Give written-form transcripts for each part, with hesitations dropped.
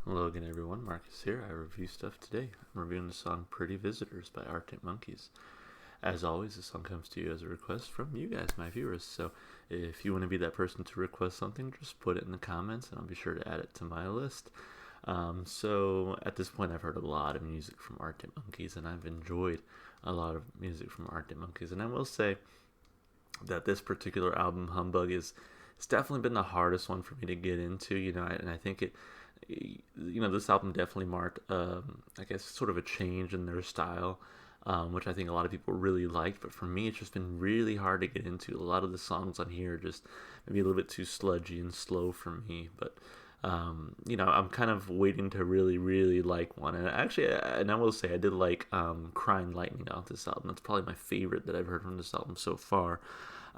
Hello again, everyone. Marcus here. I review stuff today. I'm reviewing the song Pretty Visitors by Arctic Monkeys. As always, this song comes to you as a request from you guys, my viewers. So if you want to be that person to request something, just put it in the comments and I'll be sure to add it to my list. So at this point, I've heard a lot of music from Arctic Monkeys and I've enjoyed a lot of music from Arctic Monkeys. And I will say that this particular album, Humbug, it's definitely been the hardest one for me to get into, and I think this album definitely marked, I guess, sort of a change in their style, which I think a lot of people really liked. But for me, it's just been really hard to get into. A lot of the songs on here are just maybe a little bit too sludgy and slow for me. But I'm kind of waiting to really, really like one. And actually, and I will say, I did like Crying Lightning off this album. That's probably my favorite that I've heard from this album so far.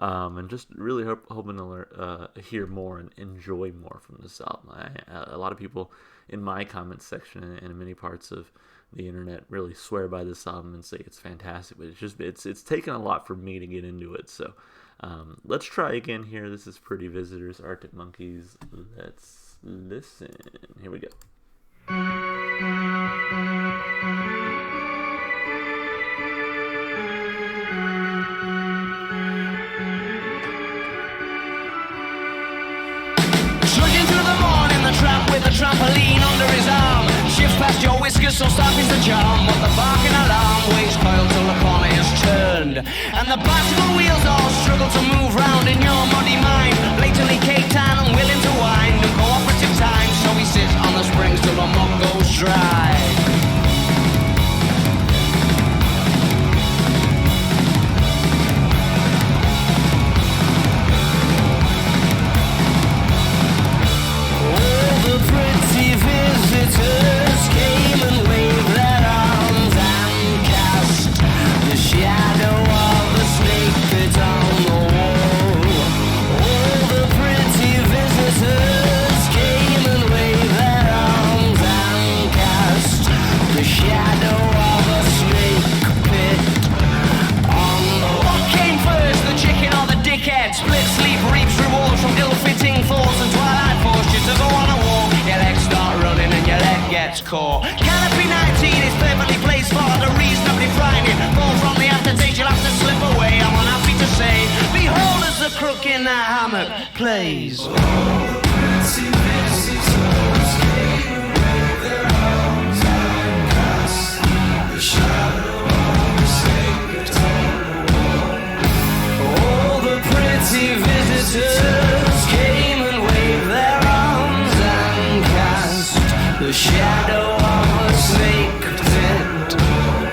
And just really hoping to hear more and enjoy more from this album. A lot of people in my comments section and in many parts of the internet really swear by this album and say it's fantastic, but it's taken a lot for me to get into it. So let's try again here. This is Pretty Visitors, Arctic Monkeys. Let's listen. Here we go. Tramp with a trampoline under his arm. Shift past your whiskers, so stop is the charm. What the barking alarm waits coiled till the corner is turned, and the bicycle wheels all struggle to move round in your muddy mind. Blatantly caked and unwilling to wind. No cooperative time, so we sit on the springs till the mud goes dry. Visitors came and waved their arms and cast the shadow of the snake pit on the wall. All the pretty visitors came and waved their arms and cast the shadow of a snake pit on the wall. What came first, the chicken or the dickhead? Split sleep reaps rewards from ill-fitting thoughts and twilight forced you to go on a walk. Your legs start running and your leg gets caught. Canopy 19 is perfectly placed for the reasonably frightening. Fall from the aftertaste, you'll have to slip away. I'm unhappy to say, behold as the crook in the hammock plays. Oh, the pretty visitors came and waved their arms and cast the shadow of the sacred on the wall. Oh, the pretty visitors came and waved their arms and cast the shadow of a snake pit on the wall.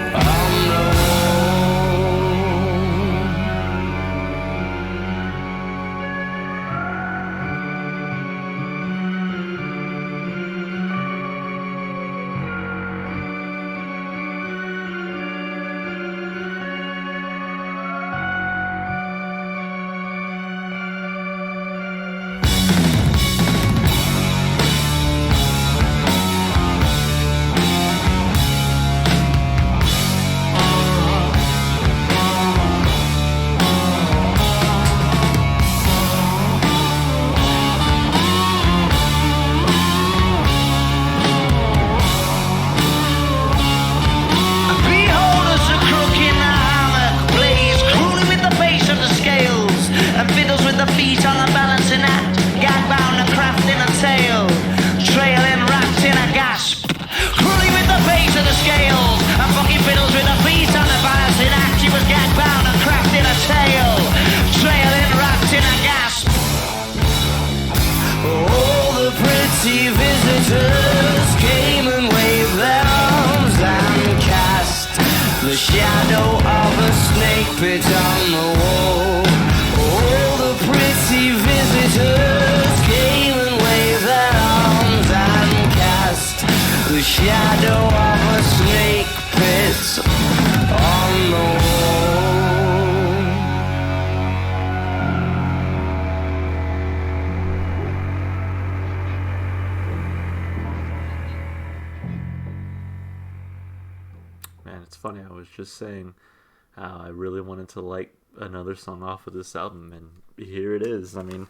Visitors came and waved their arms and cast the shadow of a snake pit on the wall. All the pretty visitors came and waved their arms and cast the shadow of a snake pit on the wall. Man, it's funny. I was just saying how I really wanted to like another song off of this album, and here it is. I mean,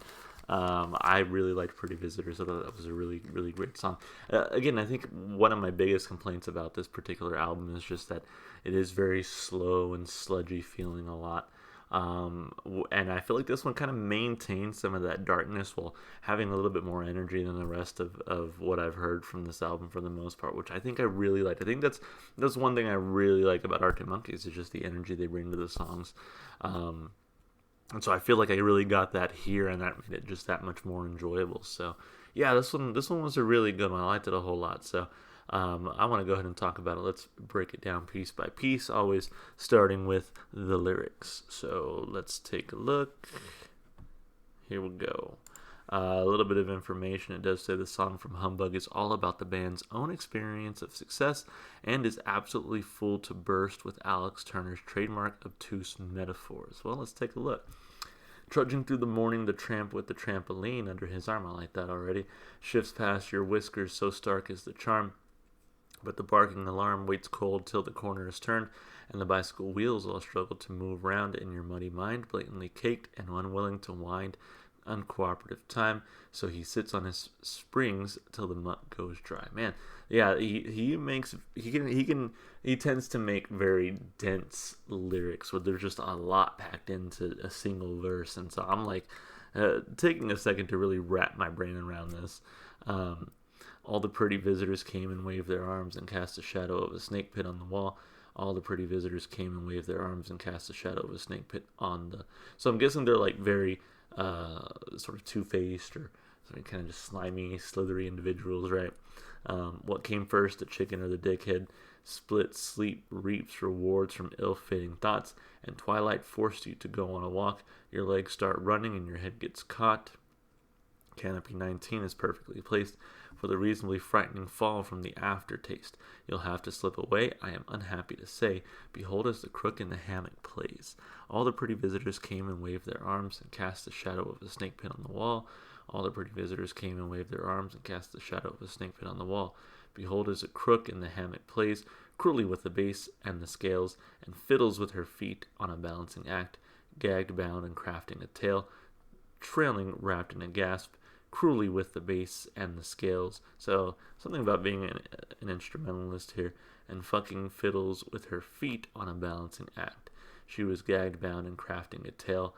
I really liked Pretty Visitors. I thought that was a really, really great song. Again, I think one of my biggest complaints about this particular album is just that it is very slow and sludgy feeling a lot. And I feel like this one kind of maintains some of that darkness while having a little bit more energy than the rest of what I've heard from this album for the most part, which I think I really liked. I think that's one thing I really like about Arctic Monkeys is just the energy they bring to the songs. And so I feel like I really got that here, and that made it just that much more enjoyable. So yeah, this one was a really good one. I liked it a whole lot. So I want to go ahead and talk about it. Let's break it down piece by piece, always starting with the lyrics. So let's take a look. Here we go. A little bit of information. It does say the song from Humbug is all about the band's own experience of success and is absolutely full to burst with Alex Turner's trademark obtuse metaphors. Well, let's take a look. Trudging through the morning, the tramp with the trampoline under his arm, I like that already, shifts past your whiskers, so stark is the charm. But the barking alarm waits cold till the corner is turned, and the bicycle wheels all struggle to move round in your muddy mind, blatantly caked and unwilling to wind uncooperative time, so he sits on his springs till the muck goes dry. Man, yeah, he tends to make very dense lyrics where there's just a lot packed into a single verse, and so I'm like taking a second to really wrap my brain around this. All the pretty visitors came and waved their arms and cast a shadow of a snake pit on the wall. All the pretty visitors came and waved their arms and cast a shadow of a snake pit on the... So I'm guessing they're like very sort of two-faced or kind of just slimy, slithery individuals, right? What came first, the chicken or the dickhead? Split sleep reaps rewards from ill-fitting thoughts, and twilight forced you to go on a walk. Your legs start running and your head gets caught. Canopy 19 is perfectly placed for the reasonably frightening fall from the aftertaste. You'll have to slip away, I am unhappy to say. Behold as the crook in the hammock plays. All the pretty visitors came and waved their arms and cast the shadow of a snake pit on the wall. All the pretty visitors came and waved their arms and cast the shadow of a snake pit on the wall. Behold as a crook in the hammock plays, cruelly with the base and the scales, and fiddles with her feet on a balancing act, gagged, bound, and crafting a tale, trailing, wrapped in a gasp, cruelly with the bass and the scales. So something about being an instrumentalist here. And fucking fiddles with her feet on a balancing act. She was gagged, bound, and crafting a tale,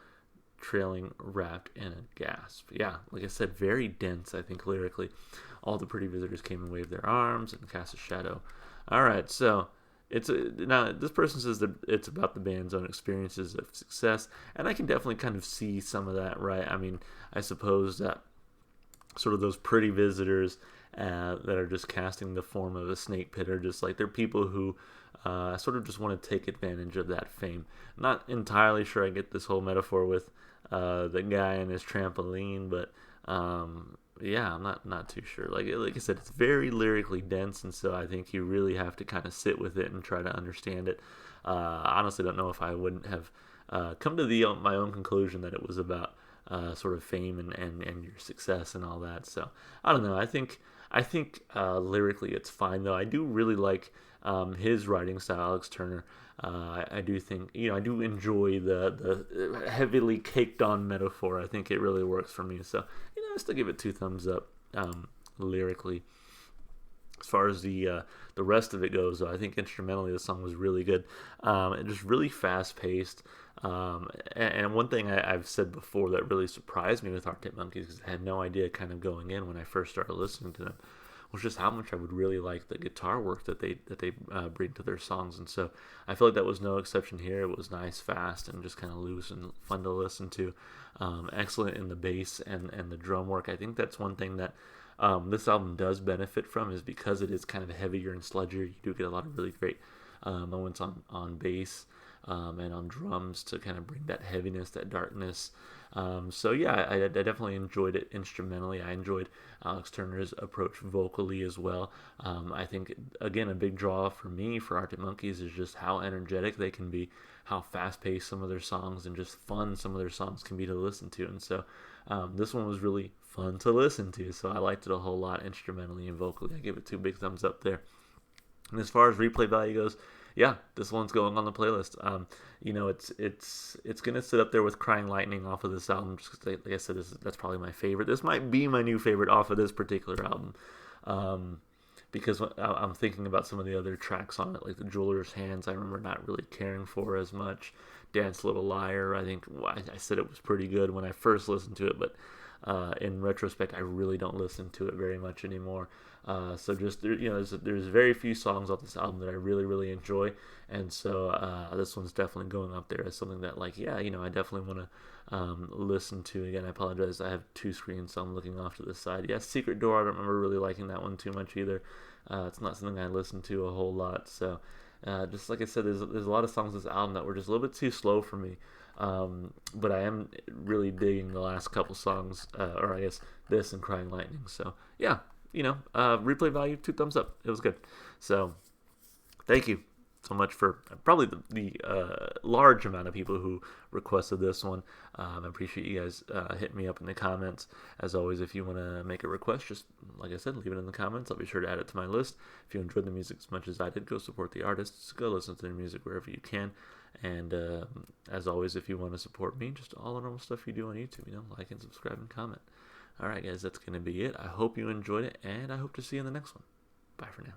trailing, wrapped in a gasp. Yeah, like I said, very dense, I think, lyrically. All the pretty visitors came and waved their arms and cast a shadow. All right, so now this person says that it's about the band's own experiences of success, and I can definitely kind of see some of that, right? I mean, I suppose that sort of those pretty visitors that are just casting the form of a snake pit are just like, they're people who sort of just want to take advantage of that fame. Not entirely sure I get this whole metaphor with the guy and his trampoline, but yeah, I'm not too sure. Like I said, it's very lyrically dense, and so I think you really have to kind of sit with it and try to understand it. I honestly don't know if I wouldn't have come to my own conclusion that it was about sort of fame and your success and all that. So I don't know. I think lyrically it's fine, though. I do really like his writing style, Alex Turner. I do think, I do enjoy the heavily caked on metaphor. I think it really works for me. So I still give it 2 thumbs up lyrically. As far as the rest of it goes, though, I think instrumentally the song was really good. It just really fast paced. And one thing I've said before that really surprised me with Arctic Monkeys, because I had no idea kind of going in when I first started listening to them, was just how much I would really like the guitar work that they bring to their songs. And so I feel like that was no exception here. It was nice, fast, and just kind of loose and fun to listen to. Excellent in the bass and the drum work. I think that's one thing that this album does benefit from, is because it is kind of heavier and sludgier. You do get a lot of really great moments on bass and on drums to kind of bring that heaviness, that darkness. So yeah, I definitely enjoyed it instrumentally. I enjoyed Alex Turner's approach vocally as well. I think, again, a big draw for me for Arctic Monkeys is just how energetic they can be, how fast-paced some of their songs and just fun some of their songs can be to listen to. And so this one was really fun to listen to, so I liked it a whole lot instrumentally and vocally. I give it 2 big thumbs up there. And as far as replay value goes, yeah, this one's going on the playlist. It's gonna sit up there with Crying Lightning off of this album. Just 'cause, like I said, that's probably my favorite. This might be my new favorite off of this particular album. Because I'm thinking about some of the other tracks on it, like the Jeweler's Hands, I remember not really caring for as much. Dance Little Liar, I think I said it was pretty good when I first listened to it, but in retrospect, I really don't listen to it very much anymore. So just there's very few songs off this album that I really really enjoy, and so this one's definitely going up there as something that I definitely want to listen to. Again, I apologize, I have two screens, so I'm looking off to the side. Yes, Secret Door, I don't remember really liking that one too much either. It's not something I listen to a whole lot. So just like I said, there's a lot of songs on this album that were just a little bit too slow for me. But I am really digging the last couple songs, or I guess this and Crying Lightning. So yeah, replay value, 2 thumbs up. It was good. So thank you so much for probably the large amount of people who requested this one. I appreciate you guys hitting me up in the comments. As always, if you want to make a request, just like I said, leave it in the comments. I'll be sure to add it to my list. If you enjoyed the music as much as I did, go support the artists. Go listen to their music wherever you can. And as always, if you want to support me, just all the normal stuff you do on YouTube, like and subscribe and comment. All right, guys, that's going to be it. I hope you enjoyed it, and I hope to see you in the next one. Bye for now.